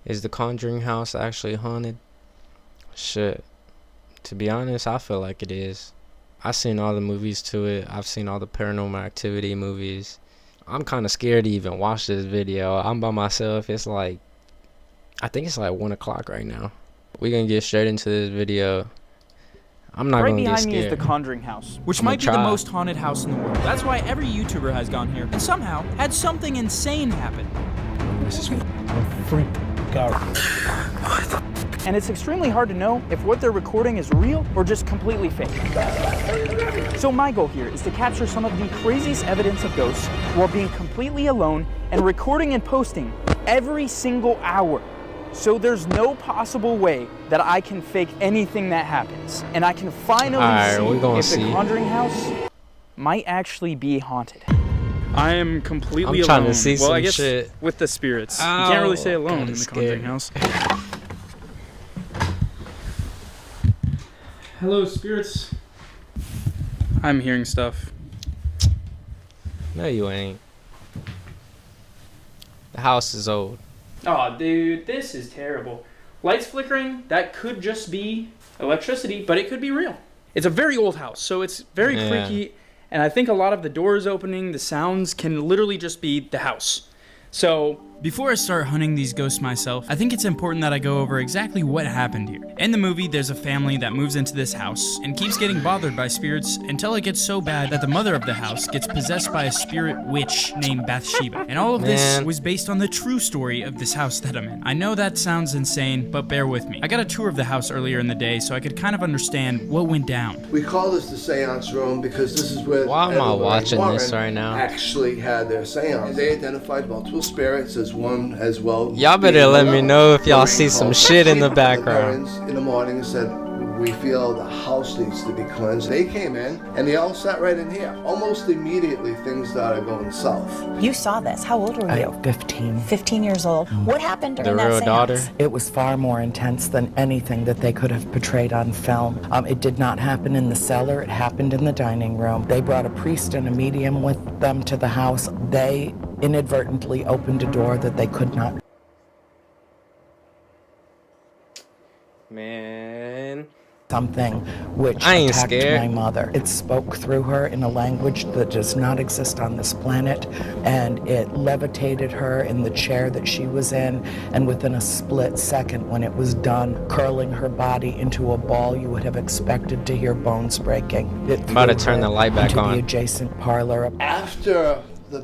Is the Conjuring house actually haunted? Shit. To be honest, I feel like it is. I've seen all the movies to it. I've seen all the Paranormal Activity movies. I'm kind of scared to even watch this video. I'm by myself. It's like, I think it's like 1 o'clock right now. We're going to get straight into this video. I'm not going to get Right scared. behind me is the Conjuring house, which might be the most haunted house in the world. That's why every YouTuber has gone here and somehow had something insane happen. This is gonna freak out. And it's extremely hard to know if what they're recording is real or just completely fake. So my goal here is to capture some of the craziest evidence of ghosts while being completely alone and recording and posting every single hour. So there's no possible way that I can fake anything that happens. And I can finally see if the Conjuring house might actually be haunted. I am completely alone. Trying to see well, some I guess shit. With the spirits. You can't really say alone in the Conjuring house. Hello, spirits. I'm hearing stuff. No, you ain't. The house is old. Oh, dude, this is terrible. Lights flickering, that could just be electricity, but it could be real. It's a very old house, so it's very creaky, and I think a lot of the doors opening, the sounds can literally just be the house. So, before I start hunting these ghosts myself, I think it's important that I go over exactly what happened here. In the movie, there's a family that moves into this house and keeps getting bothered by spirits until it gets so bad that the mother of the house gets possessed by a spirit witch named Bathsheba. And all of this was based on the true story of this house that I'm in. I know that sounds insane, but bear with me. I got a tour of the house earlier in the day so I could kind of understand what went down. We call this the seance room because this is where Why am I watching this right now? Actually had their seance. They identified multiple spirits as one as well. Y'all better let me know if y'all see some shit in the background. In the morning and said, we feel the house needs to be cleansed. They came in and they all sat right in here. Almost immediately things started going south. You saw this. How old were you? 15. 15 years old. What happened during that The real seance? daughter? It was far more intense than anything that they could have portrayed on film. It did not happen in the cellar. It happened in the dining room. They brought a priest and a medium with them to the house. They inadvertently opened a door that they could not. Man. Something which I ain't attacked scared. my mother. It spoke through her in a language that does not exist on this planet, and it levitated her in the chair that she was in, and within a split second when it was done, curling her body into a ball you would have expected to hear bones breaking. It I'm about to threw turn her the light back into on. the adjacent parlor. After the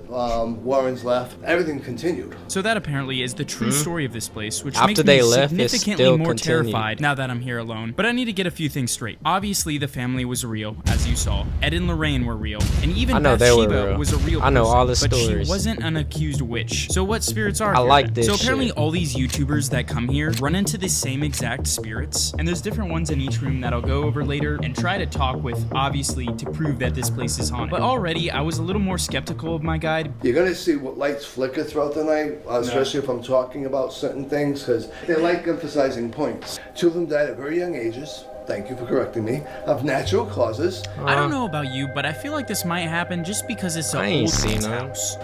Warrens left, everything continued. So that apparently is the true story of this place, which After makes they me left, it significantly still more continued. terrified now that I'm here alone. But I need to get a few things straight. Obviously, the family was real, as you saw. Ed and Lorraine were real, and even I know they were Bathsheba real. was a real person. I know all the but stories. she wasn't an accused witch. So what spirits are I here like then? this So apparently shit. all these YouTubers that come here run into the same exact spirits, and there's different ones in each room that I'll go over later and try to talk with, obviously, to prove that this place is haunted. But already, I was a little more skeptical of my guide. You're gonna see what lights flicker throughout the night, especially if I'm talking about certain things, because they like emphasizing points. 2 of them died at very young ages. Thank you for correcting me. Of natural causes. I don't know about you, but I feel like this might happen just because it's I an ain't old seen man's none. house.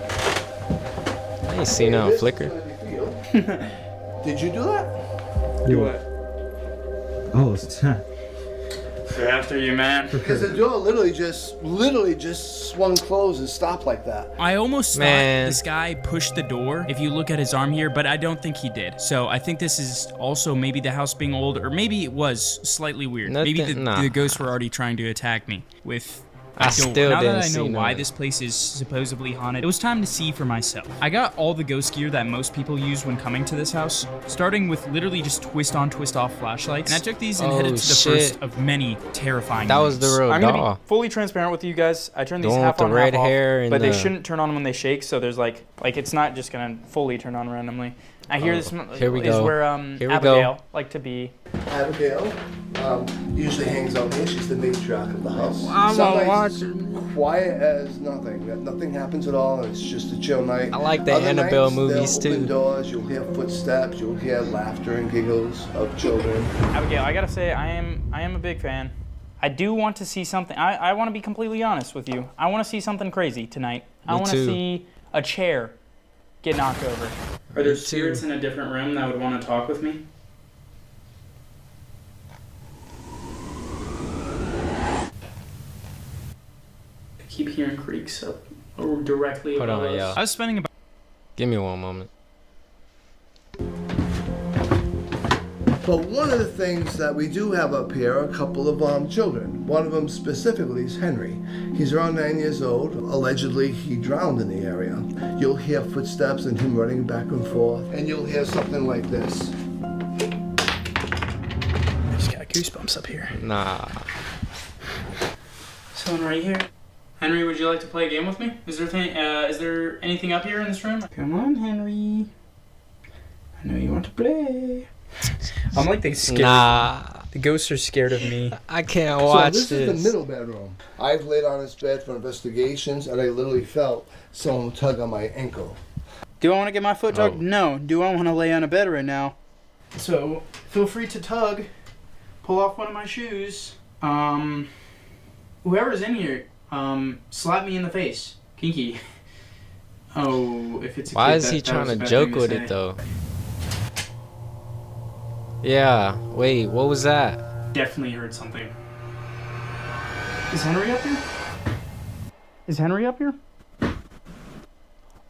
I ain't seen no This is flicker. gonna be for you. Did you do that? Do what? Oh, it's They're after you, man. Because the door literally just swung closed and stopped like that. I almost Man. thought this guy pushed the door, if you look at his arm here, but I don't think he did. So I think this is also maybe the house being old, or maybe it was slightly weird. Maybe the ghosts were already trying to attack me with... I still now didn't that I know see why none. this place is supposedly haunted, it was time to see for myself. I got all the ghost gear that most people use when coming to this house, starting with literally just twist on, twist off flashlights. And I took these and headed to the first of many terrifying That was the nights. real I'm gonna doll. be fully transparent with you guys. I turned these The one half with on, the red half off, hair and but they the- shouldn't turn on when they shake. So there's like it's not just gonna fully turn on randomly. I hear this here we is go. where Here we Abigail like to be. Abigail usually hangs out here. She's the matriarch of the house. I'm Some gonna nights watch it's quiet as nothing. Nothing happens at all. It's just a chill night. I like the Other Annabelle nights, movies, they'll open too. doors. You'll hear footsteps. You'll hear laughter and giggles of children. Abigail, I gotta say I am a big fan. I do want to see something. I want to be completely honest with you. I want to see something crazy tonight. I Me want to too. see a chair get knocked over. Are there Me too. spirits in a different room that would want to talk with me? I keep hearing creaks up or directly Hold above on, us. yo. I was spending about Give me one moment. But one of the things that we do have up here are a couple of children. One of them specifically is Henry. He's around 9 years old. Allegedly, he drowned in the area. You'll hear footsteps and him running back and forth, and you'll hear something like this. I just got goosebumps up here. Nah. Someone right here. Henry, would you like to play a game with me? Is there anything up here in this room? Come on, Henry. I know you want to play. I'm like the scared. Nah. The ghosts are scared of me. I can't watch So this is the middle bedroom. I've laid on this bed for investigations, and I literally felt someone tug on my ankle. Do I want to get my foot tugged? Oh. No. Do I want to lay on a bed right now? So feel free to tug. Pull off one of my shoes. Whoever's in here, slap me in the face. Kinky. Oh, if it's a Why kid, is he that was trying a to bad joke thing with say. it though? Yeah. Wait, what was that? Definitely heard something. Is Henry up here? Is Henry up here?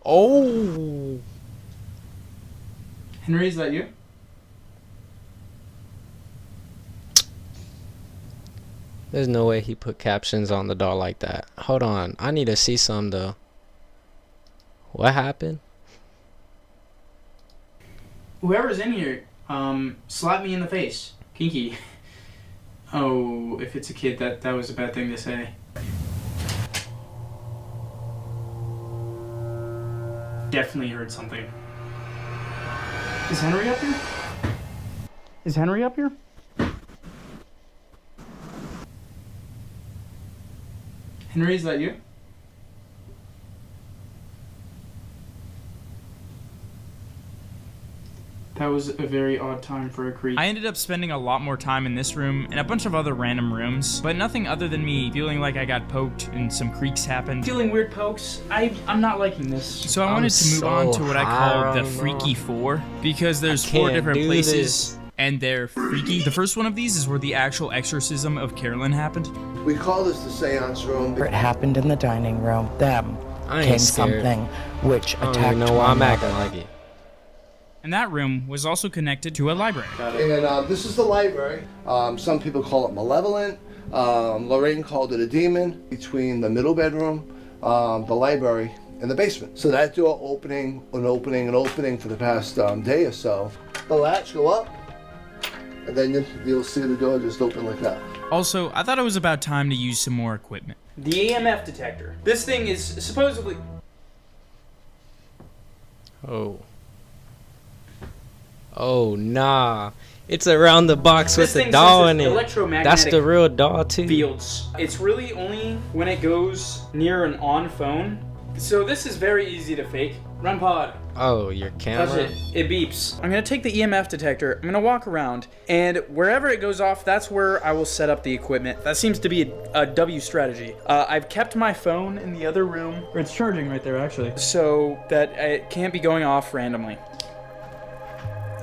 Oh. Henry, is that you? There's no way he put captions on the door like that. Hold on. I need to see some though. What happened? Whoever's in here, slap me in the face. Kinky. Oh, if it's a kid, that was a bad thing to say. Definitely heard something. Is Henry up here? Is Henry up here? Henry, is that you? That was a very odd time for a creep. I ended up spending a lot more time in this room and a bunch of other random rooms, but nothing other than me feeling like I got poked and some creaks happened. Feeling weird pokes. I'm not liking this. So I wanted to move on to what I call the Freaky Four, because there's four can't different do places. this. And they're freaky. The first one of these is where the actual exorcism of Carolyn happened. We call this the seance room. It happened in the dining room. Them I ain't came scared. something which I don't attacked even know why my I'm acting mother. like it. And that room was also connected to a library. And this is the library. Some people call it malevolent. Lorraine called it a demon. Between the middle bedroom, the library, and the basement. So that door opening and opening and opening for the past day or so. The latch go up, and then you'll see the door just open like that. Also, I thought it was about time to use some more equipment. The EMF detector. This thing is supposedly... Oh. Oh, nah. It's around the box This with the thing doll senses in it. electromagnetic That's the real doll too. fields. It's really only when it goes near an on phone. So this is very easy to fake. Run pod. Oh, your Touch camera? it. It beeps. I'm gonna take the EMF detector. I'm gonna walk around, and wherever it goes off, that's where I will set up the equipment. That seems to be a W strategy. I've kept my phone in the other room, or it's charging right there actually, so that it can't be going off randomly.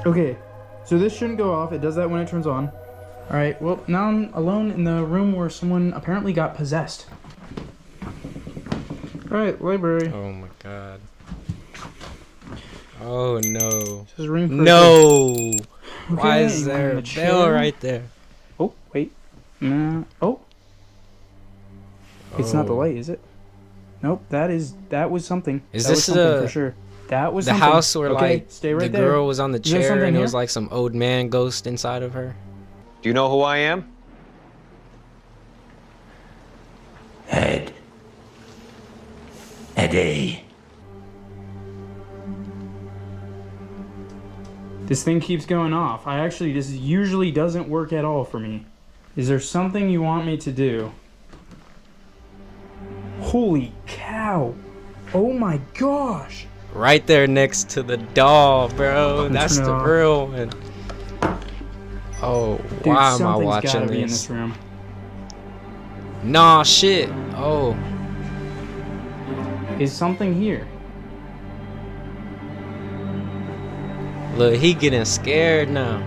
Okay, so this shouldn't go off. It does that when it turns on. All right. Well, now I'm alone in the room where someone apparently got possessed. All right, library. Oh my god. Oh no. This is room for No! Why Okay, is there on a the bell chair. right there? Oh, wait. No. Oh. It's not the Oh. light, is it? Nope, that was something. Is that this was something the- for sure. That was The something. house where Okay, like stay right the there. girl was on the Is there chair something and it here? was like some old man ghost inside of her? Do you know who I am? Ed. Eddie. This thing keeps going off. This usually doesn't work at all for me. Is there something you want me to do? Holy cow. Oh my gosh. Right there next to the doll, bro. That's turn it the off. real one. Oh, Dude, why am I something's watching gotta be in this? this room. Nah, shit. Oh, Is something here? Look, he getting scared now.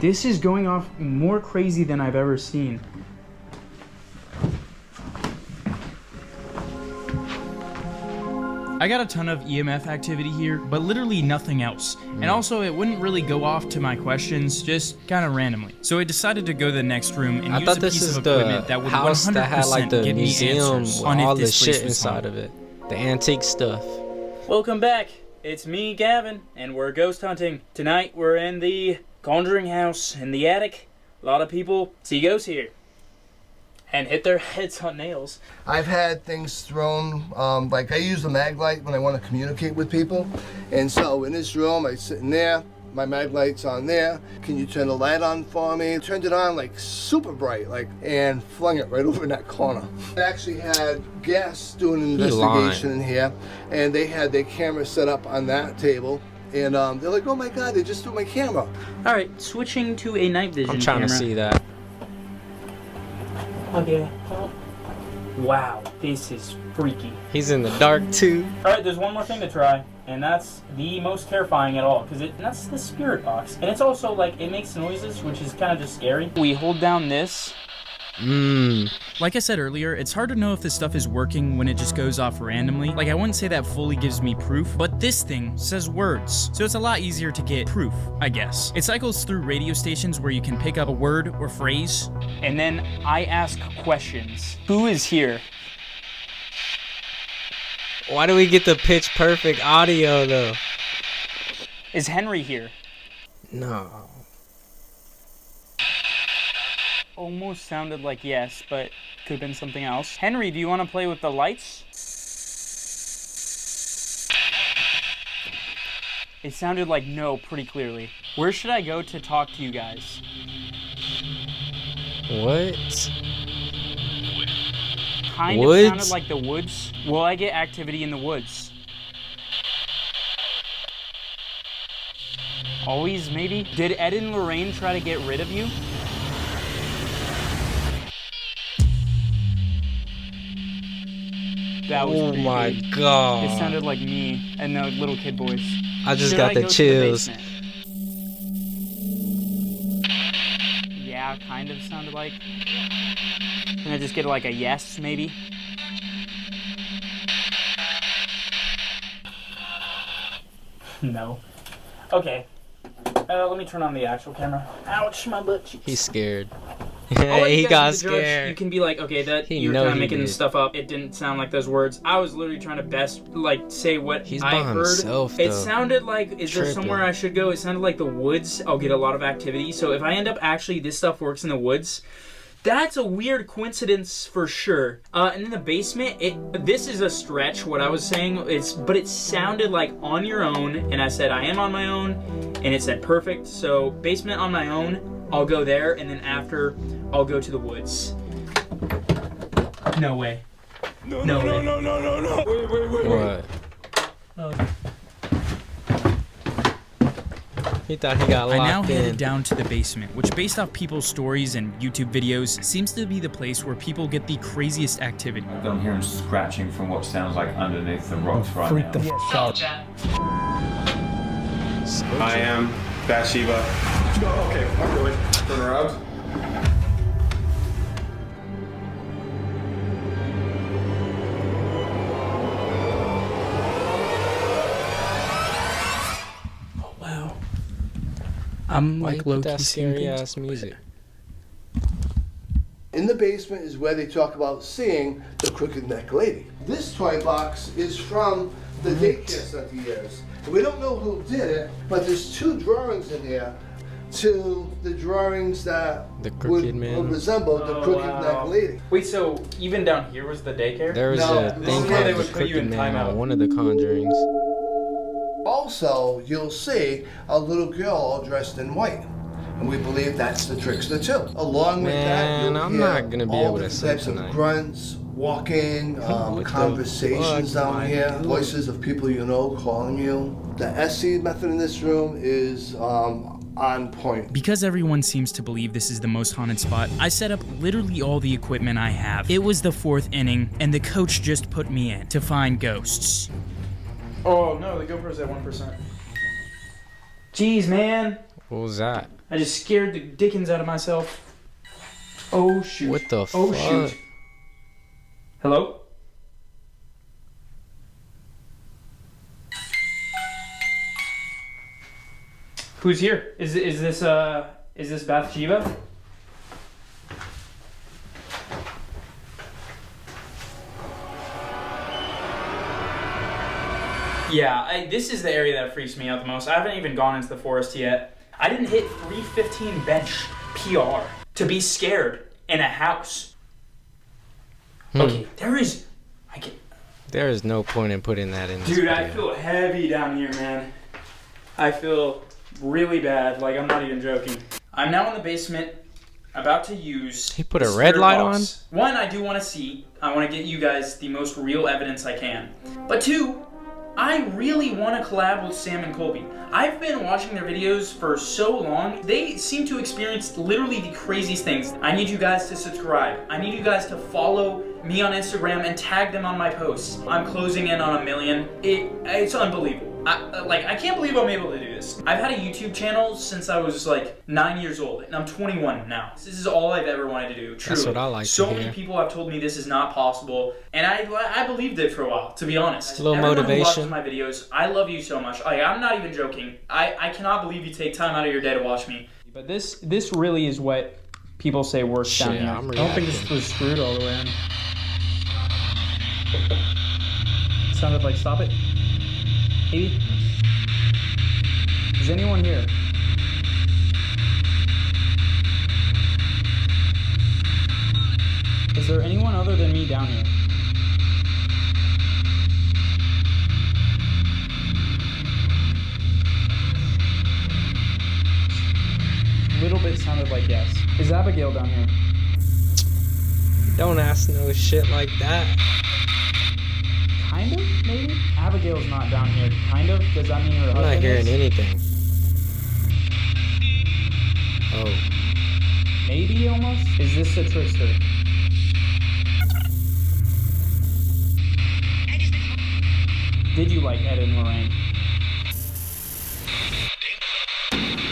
This is going off more crazy than I've ever seen. I got a ton of EMF activity here, but literally nothing else. And also, it wouldn't really go off to my questions, just kind of randomly. So I decided to go to the next room and I use thought a this piece is of the equipment that would house 100% that had like the give me museum answers with on all if the this place shit was inside haunted. of it. The antique stuff. Welcome back. It's me, Gavin, and we're ghost hunting. Tonight we're in the Conjuring house in the attic. A lot of people see ghosts here and hit their heads on nails. I've had things thrown, like I use the mag light when I want to communicate with people. And so in this room, I sit in there, my mag light's on there. Can you turn the light on for me? Turned it on like super bright, and flung it right over in that corner. I actually had guests doing an investigation in here, and they had their camera set up on that table. And they're like, oh my God, they just threw my camera. All right, switching to a night vision I'm trying camera. to see that. Okay. Wow, this is freaky. He's in the dark too. All right, there's one more thing to try, and that's the most terrifying at all, because that's the spirit box. And it's also like, it makes noises, which is kind of just scary. We hold down this. Like I said earlier, it's hard to know if this stuff is working when it just goes off randomly. Like, I wouldn't say that fully gives me proof, but this thing says words, so it's a lot easier to get proof, I guess. It cycles through radio stations where you can pick up a word or phrase, And then I ask questions. Who is here? Why do we get the pitch perfect audio though? Is Henry here? No. Almost sounded like yes, but could have been something else. Henry, do you want to play with the lights? It sounded like no pretty clearly. Where should I go to talk to you guys? What? Kind Woods? of sounded like the woods. Will I get activity in the woods? Always, maybe? Did Ed and Lorraine try to get rid of you? That was Oh creepy. my God. It sounded like me and the little kid voice. I just Should got I the go to chills. basement? Yeah, kind of sounded like. Can I just get like a yes, maybe? No. Okay. Let me turn on the actual camera. Ouch, my butt cheeks. He's scared. I'll let you He guys got be the judge. You scared. can be like, okay, that He you're know kind of he making did. stuff up. It didn't sound like those words. I was literally trying to best say what He's I by heard. himself, It though. sounded like, is there Tripping. somewhere I should go? It sounded like the woods. I'll get a lot of activity. So if I end up actually, this stuff works in the woods. That's a weird coincidence for sure. And in the basement, this is a stretch. What I was saying but it sounded like on your own, and I said I am on my own, and it said perfect. So basement on my own. I'll go there, and then after, I'll go to the woods. No way. No way. What? He thought he got I locked now in. headed down to the basement, which based off people's stories and YouTube videos, seems to be the place where people get the craziest activity. I'm hearing scratching from what sounds like underneath the rocks right now. I am Bathsheba. Okay, I'm going. Turn around. Wow. I'm Why like you put low-key that seeing scary things. ass music? In the basement is where they talk about seeing the crooked neck lady. This toy box is from the daycare center years. And we don't know who did it, but there's two drawings in here to the drawings that The would crooked man. resemble the Oh, crooked wow. neck lady. Wait, so even down here was the daycare? There was No, a this thing is where they called would the put you Crooked in Man timeout. on one of the Conjurings. Also, you'll see a little girl all dressed in white. And we believe that's the trickster too. Along with that, Man, you'll I'm hear not gonna be all able to different sleep types tonight. of grunts, walking, What the conversations fuck am down I here, voices doing? of people you know calling you. The SC method in this room is on point. Because everyone seems to believe this is the most haunted spot, I set up literally all the equipment I have. It was the 4th inning, and the coach just put me in to find ghosts. Oh no, the GoPro's at 1%. Jeez, man. What was that? I just scared the dickens out of myself. Oh shoot. What the Oh fuck? shoot. Hello? Who's here? Is this Bathsheba? Yeah, this is the area that freaks me out the most. I haven't even gone into the forest yet. I didn't hit 315 bench PR to be scared in a house. Okay, there is no point in putting that in. Dude, I feel heavy down here, man. I feel really bad. Like, I'm not even joking. I'm now in the basement, about to use... He put a red light box. One, I do want to see. I want to get you guys the most real evidence I can. But 2, I really want to collab with Sam and Colby. I've been watching their videos for so long. They seem to experience literally the craziest things. I need you guys to subscribe. I need you guys to follow me on Instagram and tag them on my posts. I'm closing in on 1 million. It's unbelievable. I can't believe I'm able to do this. I've had a YouTube channel since I was like 9 years old, and I'm 21 now. This is all I've ever wanted to do, truly. That's what I like So to hear. many people have told me this is not possible, and I believed it for a while, to be honest. A little Everyone motivation. who watches my videos, I love you so much. I'm not even joking. I cannot believe you take time out of your day to watch me. But this really is what people say works down Shit, here. I'm I don't think this reacting. was screwed all the way in. Sounded like stop it. Maybe. Is anyone here? Is there anyone other than me down here? Little bit sounded like yes. Is Abigail down here? Don't ask no shit like that. Kind of, maybe? Abigail's not down here. Kind of? Does that mean her I'm husband not hearing is? anything. Oh. Maybe almost? Is this a trickster? Did you like Ed and Lorraine?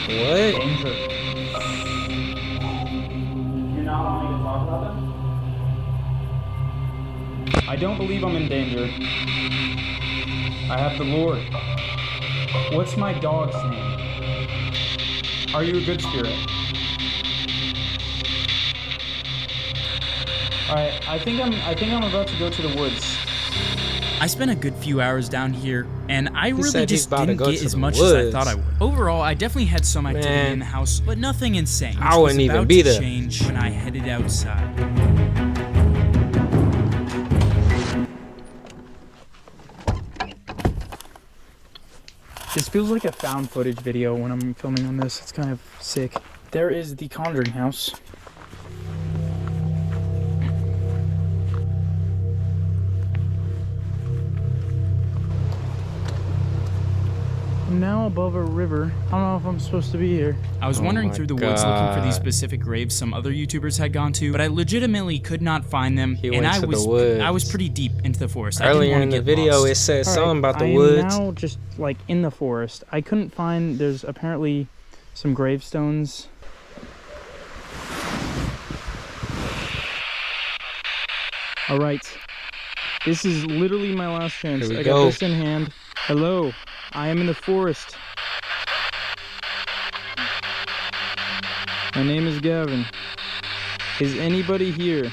What? Danger. You're not wanting to talk about them? I don't believe I'm in danger. I have the Lord. What's my dog's name? Are you a good spirit? Alright, I think I'm about to go to the woods. I spent a good few hours down here, and I really said he's just about to didn't go get to as the much as I woods. thought I would. Overall, I definitely had some activity Man. in the house, but nothing insane. Which I wouldn't was even about be to there. change when I headed outside. This feels like a found footage video when I'm filming on this. It's kind of sick. There is the Conjuring house. I'm now above a river. I don't know if I'm supposed to be here. I was Oh wandering my through the woods looking for these God. specific graves some other YouTubers had gone to, but I legitimately could not find them, He and went I to the was woods. pretty deep into the forest. I didn't Earlier want in to the get video, lost. it said All something right, about the I am woods. now just like in the forest. I couldn't find. There's apparently some gravestones. All right, this is literally my last chance. Here we I go. got this in hand. Hello, I am in the forest. My name is Gavin. Is anybody here?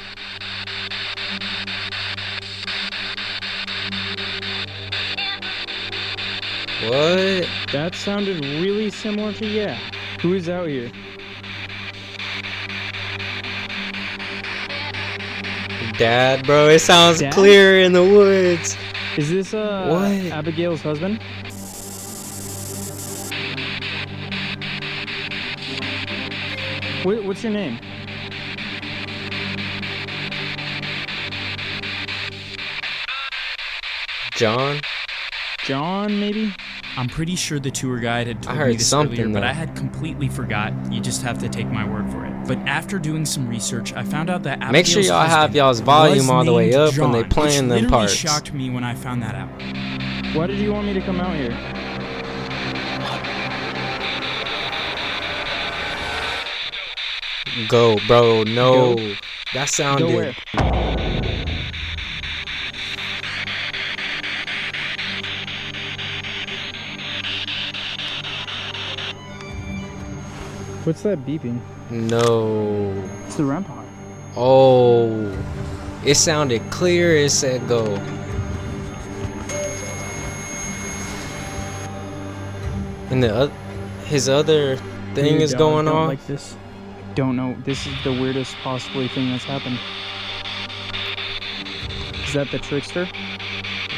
What? That sounded really similar to yeah. Who is out here? Dad, bro, it sounds Dad? clear in the woods. Is this What? Abigail's husband? What's your name? John? John, maybe? I'm pretty sure the tour guide had told heard me this something, earlier, but though. I had completely forgot. You just have to take my word for it. But after doing some research, I found out that Make sure Abigail's y'all have husband y'all's volume was all the way named up when they John, playing which them literally parts. shocked me when I found that out. Why did you want me to come out here? Go, bro. No. Go. That Go sounded. where? What's that beeping? No. It's the REM pod. Oh. It sounded clear. It said go. And his other thing is going I don't on. like this. I don't know. This is the weirdest possibly thing that's happened. Is that the trickster?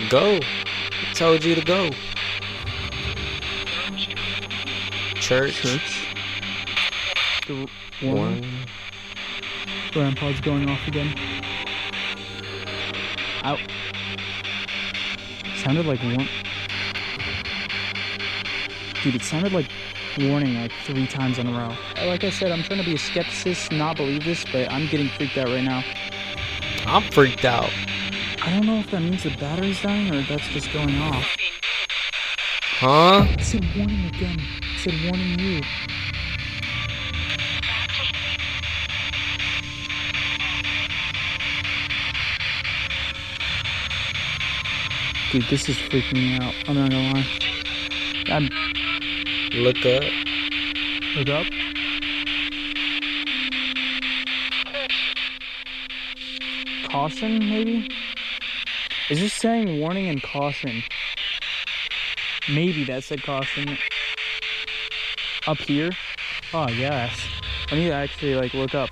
Go. I told you to go. Church. The One. REM pod's going off again. Ow. Sounded like one. Dude, it sounded like warning like 3 times in a row. Like I said, I'm trying to be a skepticist, not believe this, but I'm getting freaked out right now. I'm freaked out. I don't know if that means the battery's dying or if that's just going off. Huh? It said warning again. It said warning you. Dude, this is freaking me out. I'm not gonna lie. Look up. Look up. Caution, maybe? Is this saying warning and caution? Maybe that said caution. Up here? Oh, yes. I need to actually, like, look up.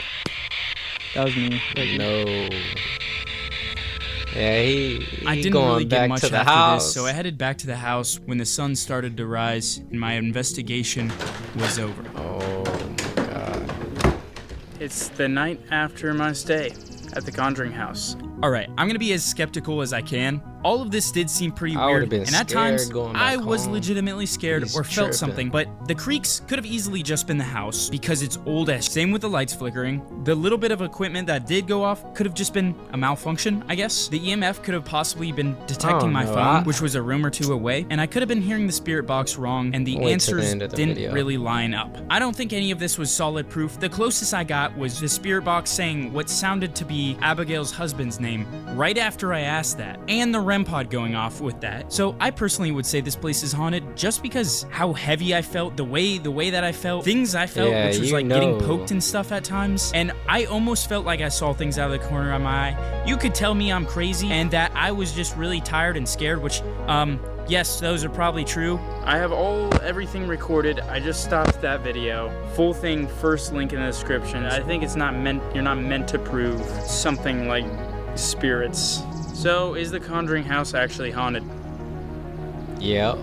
That was me. No. Yeah, he I didn't going really back get much to the after house. this, so I headed back to the house when the sun started to rise and my investigation was over. Oh my god. It's the night after my stay at the Conjuring house. Alright, I'm gonna be as skeptical as I can. All of this did seem pretty I would've weird, been and at scared times, going back I was home. legitimately scared He's or felt tripping. something, but the creaks could have easily just been the house because it's old as. Same with the lights flickering. The little bit of equipment that did go off could have just been a malfunction, I guess. The EMF could have possibly been detecting my no, phone, which was a room or two away, and I could have been hearing the spirit box wrong, and the Wait till the answers end of the didn't video. really line up. I don't think any of this was solid proof. The closest I got was the spirit box saying what sounded to be Abigail's husband's name right after I asked that, and the REM pod going off with that. So I personally would say this place is haunted just because how heavy I felt, the way that I felt, things I felt, Yeah, which was you like getting know. poked and stuff at times, and I almost felt like I saw things out of the corner of my eye. You could tell me I'm crazy and that I was just really tired and scared, which yes, those are probably true. I have everything recorded. I just stopped that video. Full thing, first link in the description. I think it's not meant, you're not meant to prove something like spirits. So, is the Conjuring house actually haunted? Yep.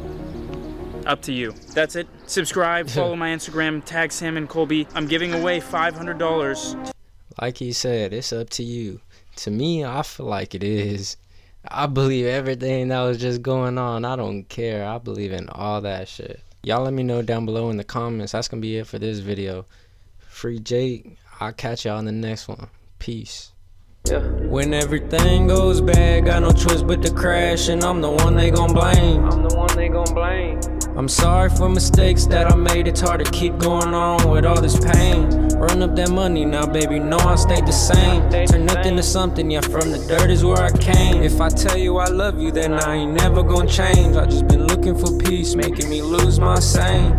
Up to you. That's it. Subscribe, follow my Instagram, tag Sam and Colby. I'm giving away $500. Like he said, it's up to you. To me, I feel like it is. I believe everything that was just going on. I don't care. I believe in all that shit. Y'all let me know down below in the comments. That's gonna be it for this video. Free Jake. I'll catch y'all in the next one. Peace. When everything goes bad, got no choice but to crash, and I'm the one they gon' blame. I'm sorry for mistakes that I made. It's hard to keep going on with all this pain. Run up that money now, baby, no, I stayed the same. Turn nothing to something, yeah, from the dirt is where I came. If I tell you I love you, then I ain't never gonna change. I just been looking for peace, making me lose my sane.